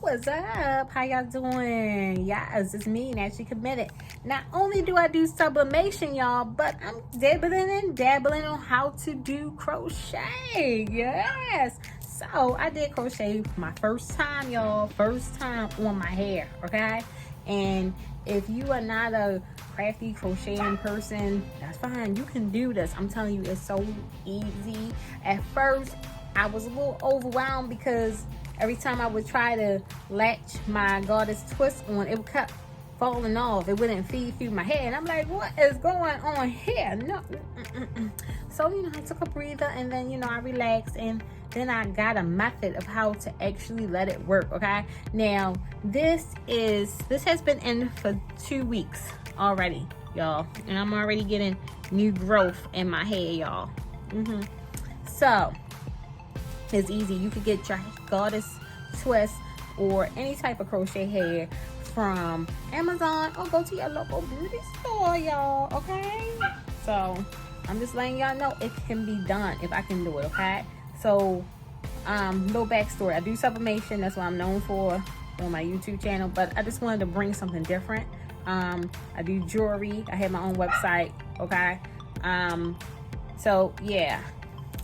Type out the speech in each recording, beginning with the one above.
What's up? How y'all doing? Yes, it's me, Naturally Committed. Not only do I do sublimation, y'all, but I'm dabbling and dabbling on how to do crochet. Yes. So I did crochet my first time, y'all. First time on my hair, okay? And if you are not a crafty crocheting person, that's fine. You can do this. I'm telling you, it's so easy. At first, I was a little overwhelmed because every time I would try to latch my goddess twist on, it kept falling off. It wouldn't feed through my hair. And I'm like, what is going on here? No. So, I took a breather and then, I relaxed and then I got a method of how to actually let it work, okay? Now, this has been in for 2 weeks already, y'all. And I'm already getting new growth in my hair, y'all. So, it's easy. You could get your goddess twist or any type of crochet hair from Amazon or go to your local beauty store, y'all, okay? So I'm just letting y'all know it can be done if I can do it, okay? So no backstory. I do sublimation. That's what I'm known for on my YouTube channel, but I just wanted to bring something different. I do jewelry. I have my own website, okay? So yeah,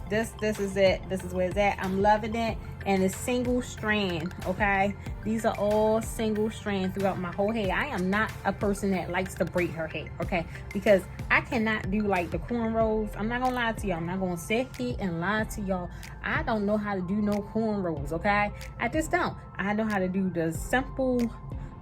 this is it. This is where it's at. I'm loving it. And it's single strand, okay? These are all single strand throughout my whole hair. I am not a person that likes to braid her hair, okay? Because I cannot do like the cornrows. I'm not gonna lie to y'all. I'm not gonna sit here and lie to y'all. I don't know how to do no cornrows, okay? I just don't. I know how to do the simple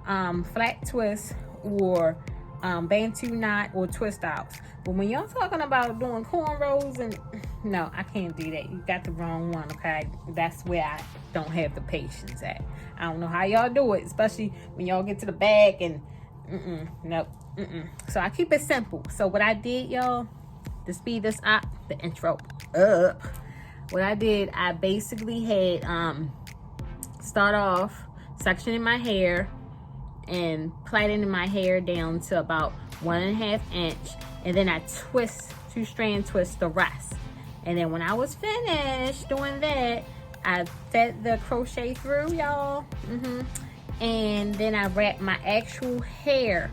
flat twist or bantu knot or twist outs. But when y'all talking about doing cornrows, and no, I can't do that. You got the wrong one, okay? That's where I don't have the patience at. I don't know how y'all do it, especially when y'all get to the back and nope. So I keep it simple. So what I did, y'all, to speed this up, the intro up, what I did, I basically had start off sectioning my hair and plaiting my hair down to about 1.5 inch, and then I twist 2-strand twist the rest. And then when I was finished doing that, I fed the crochet through, y'all, and then I wrapped my actual hair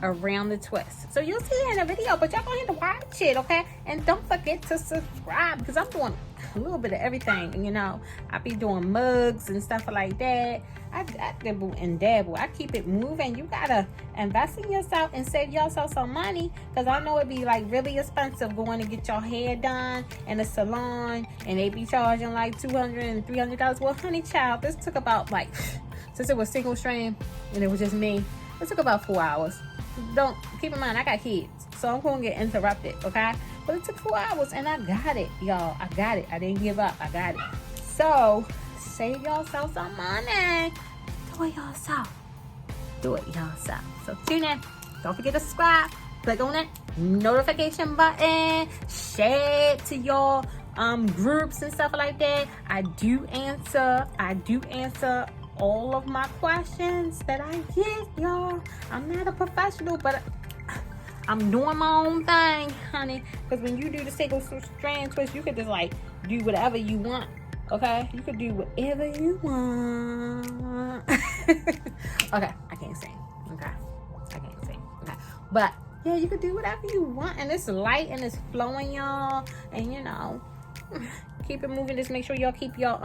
around the twist. So you'll see it in the video, but y'all gonna have to watch it, okay? And don't forget to subscribe, because I'm doing a little bit of everything, I be doing mugs and stuff like that. I dibble and dabble. I keep it moving. You gotta invest in yourself and save yourself some money, because I know it be like really expensive going to get your hair done in a salon, and they be charging like $200 and $300. Well, honey child, this took about since it was single strand and it was just me, it took about 4 hours. Don't keep in mind, I got kids, so I'm gonna get interrupted, okay? But it took 4 hours and I got it, y'all. I got it. I didn't give up. I got it. So save yourself some money. Do it yourself. Do it yourself. So tune in. Don't forget to subscribe. Click on that notification button. Share it to your groups and stuff like that. I do answer all of my questions that I get, y'all. I'm not a professional, but I'm doing my own thing, honey. Because when you do the single strand twist, you could just do whatever you want. Okay? You could do whatever you want. Okay, I can't sing. Okay. I can't sing. Okay. But yeah, you could do whatever you want. And it's light and it's flowing, y'all. And keep it moving. Just make sure y'all keep your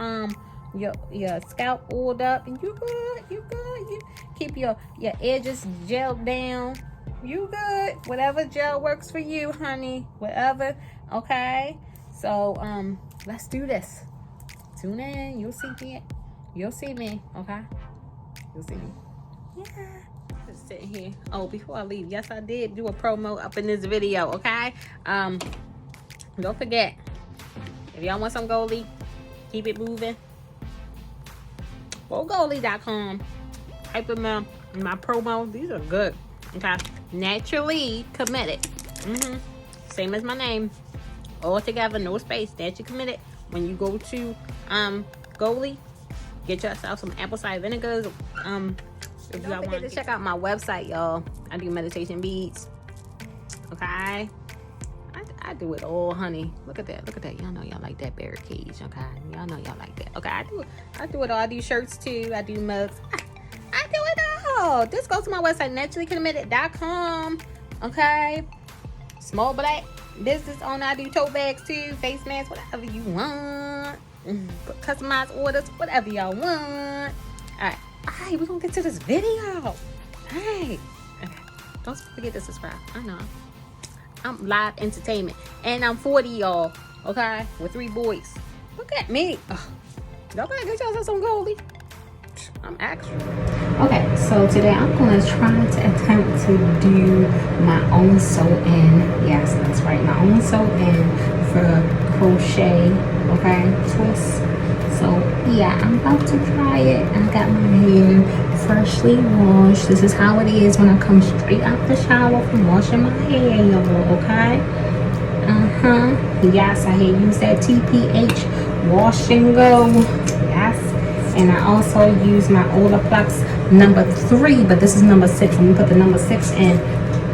scalp oiled up, and you good. You keep your edges gelled down. You good. Whatever gel works for you, honey. Whatever. Okay. So let's do this. Tune in. You'll see me. Okay. You'll see me. Yeah. Just sitting here. Oh, before I leave, yes, I did do a promo up in this video. Okay. Don't forget, if y'all want some Goldie, keep it moving. Go Goldie.com. Type them in my promo. These are good. Okay. Naturally Committed. Same as my name. All together, no space. Naturally Committed. When you go to Goldie, get yourself some apple cider vinegars. If y'all want to check out my website, y'all. I do meditation beads. Okay. I do it all, honey. Look at that. Look at that. Y'all know y'all like that bear cage, okay? Y'all know y'all like that. Okay, I do it all. I do shirts too. I do mugs. I do it all. Just go to my website, naturallycommitted.com. Okay. Small black business owner. I do tote bags too, face masks, whatever you want. Customized orders, whatever y'all want. Alright, we're gonna get to this video. Hey, okay. Don't forget to subscribe. I know I'm live entertainment, and I'm 40, y'all. Okay, with 3 boys. Look at me. Y'all gotta get yourself some goldie. I'm extra. Okay, so today I'm gonna try to attempt to do my own sew-in. Yes, that's right, my own sew-in for crochet. Okay, twist. So yeah, I'm about to try it. I got my hair freshly washed. This is how it is when I come straight out the shower from washing my hair, y'all. Okay. Yes, I had used that TPH wash and go. Yes. And I also use my Olaplex number 3, but this is number 6. Let me put the number 6 in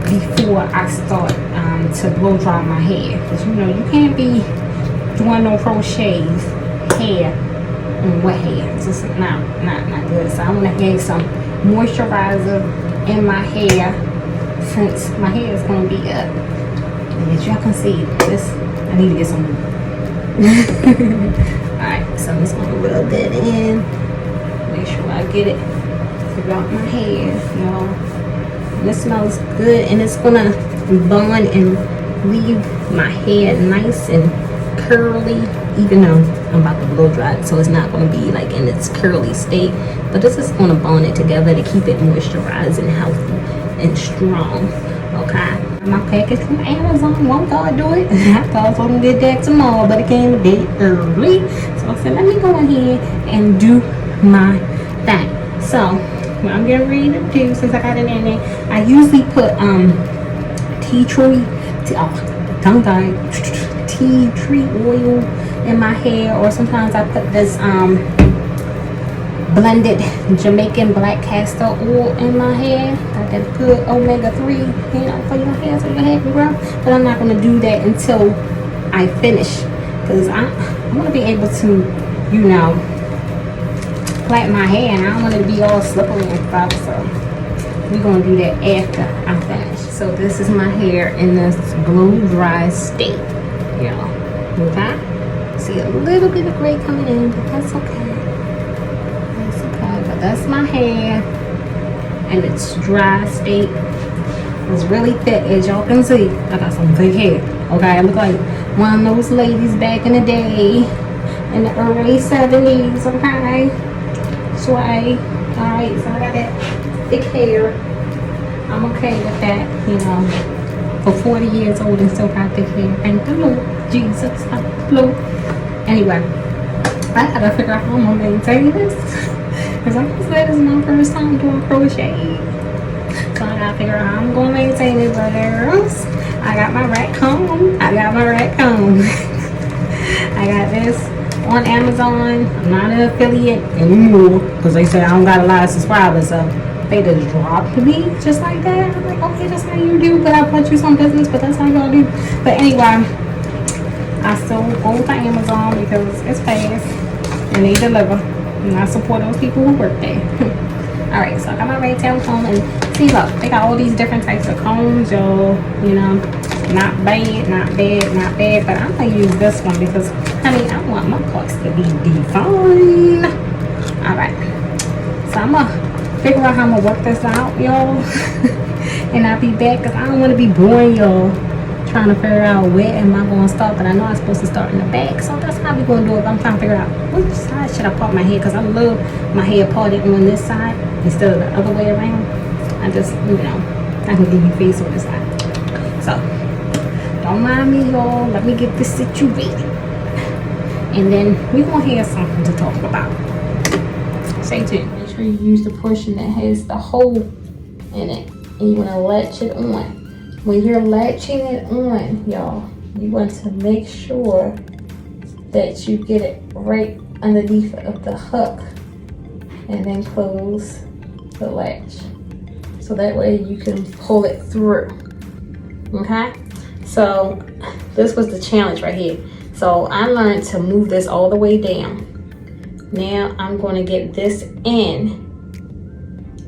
before I start to blow dry my hair. Because you know, you can't be doing no crochet hair and wet hair. It's just not good. So I want to add some moisturizer in my hair since my hair is going to be up. And as y'all can see, I need to get some Alright, so I'm just going to rub that in. Make sure I get it throughout my hair, y'all. And it smells good, and it's going to bond and leave my hair nice and curly, even though I'm about to blow dry it, so it's not going to be like in its curly state. But this is going to bond it together to keep it moisturized and healthy and strong. Okay. My package from Amazon. Won't God do it? I thought I was going to get that tomorrow, but it came a bit early. So I said, let me go ahead and do my thing. So what I'm getting ready to do, since I got it in there, I usually put tea tree oil in my hair, or sometimes I put this blended Jamaican black castor oil in my hair. Got that good omega-3, you know, for your hair so your hair can grow. But I'm not going to do that until I finish, because I want to be able to, you know, plait my hair, and I don't want it to be all slippery and stuff. So we're going to do that after I finish. So this is my hair in this blow dry state, y'all. Okay, see a little bit of gray coming in, but that's okay. That's my hair and its dry state. It's really thick, as y'all can see. I got some thick hair. Okay, I look like one of those ladies back in the day, in the early 70s. Okay, sway. Alright, so I got that thick hair. I'm okay with that, you know. For 40 years old and still got thick hair. Thank the Lord Jesus. Lord. Anyway, I gotta figure out how I'm gonna maintain this. Because like I said, this is my first time doing crochet. So I gotta figure out how I'm gonna maintain it, but girls, I got my rat comb. I got this on Amazon. I'm not an affiliate anymore, because they say I don't got a lot of subscribers, so they just dropped me just like that. I'm like, okay, that's how you do, but I put you some business, but that's how y'all do. But anyway, I still go to Amazon because it's fast and they deliver. And I support those people who work there. Alright, so I got my red tail comb, and see, look, they got all these different types of combs, y'all. You know, not bad, but I'm gonna use this one because, honey, I want my parts to be defined. Alright, so I'm gonna figure out how I'm gonna work this out, y'all. And I'll be back, because I don't want to be boring y'all trying to figure out where am I going to start, but I know I'm supposed to start in the back, so that's how we're going to do it. I'm trying to figure out which side should I part my hair, because I love my hair parted on this side instead of the other way around. I just, you know, I can give you face on this side. So don't mind me, y'all. Let me get this situated, and then we're going to have something to talk about. Stay tuned. Make sure you use the portion that has the hole in it, and you want to latch it on. When you're latching it on, y'all, you want to make sure that you get it right underneath of the hook and then close the latch. So that way you can pull it through. Okay? So this was the challenge right here. So I learned to move this all the way down. Now I'm going to get this in,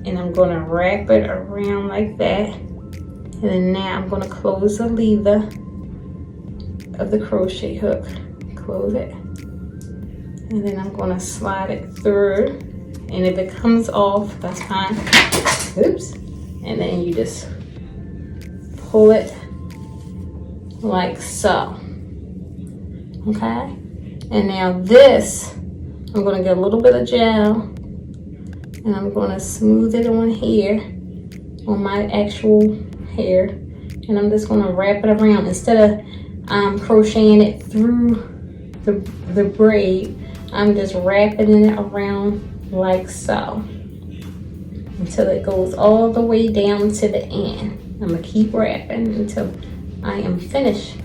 and I'm going to wrap it around like that. And then now I'm going to close the lever of the crochet hook. Close it. And then I'm going to slide it through. And if it comes off, that's fine. Oops. And then you just pull it like so. Okay? And now this, I'm going to get a little bit of gel, and I'm going to smooth it on here, on my actual hair. And I'm just going to wrap it around. Instead of crocheting it through the braid, I'm just wrapping it around like so until it goes all the way down to the end. I'm going to keep wrapping until I am finished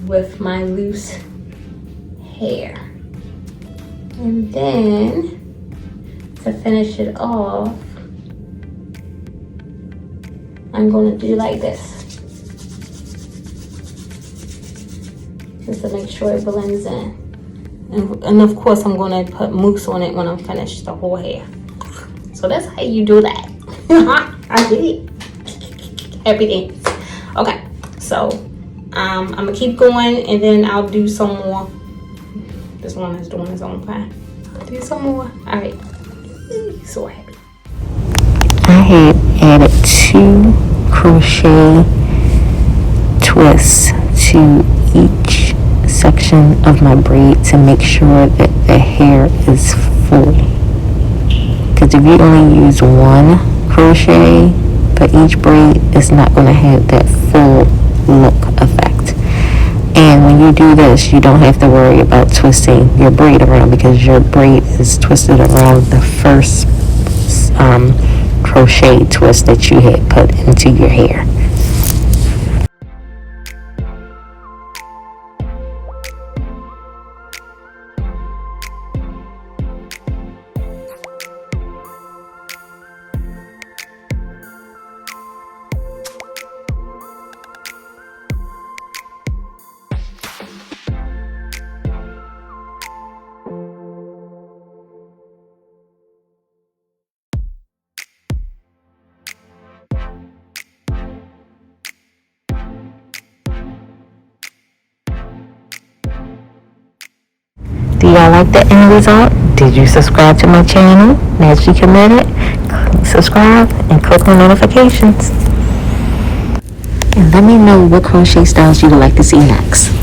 with my loose hair. And then to finish it off, I'm going to do like this, just to make sure it blends in. And of course, I'm going to put mousse on it when I'm finished the whole hair. So that's how you do that. I did it. Happy dance. Okay, so I'm going to keep going, and then I'll do some more. This one is doing its own thing. I'll do some more. All right. So happy. I had added 2 crochet twists to each section of my braid to make sure that the hair is full. Because if you only use 1 crochet for each braid, it's not going to have that full look effect. And when you do this, you don't have to worry about twisting your braid around, because your braid is twisted around the first crochet twist that you had put into your hair. Do y'all like the end result? Did you subscribe to my channel? Naturally Committed? Subscribe and click on notifications. And let me know what crochet styles you would like to see next.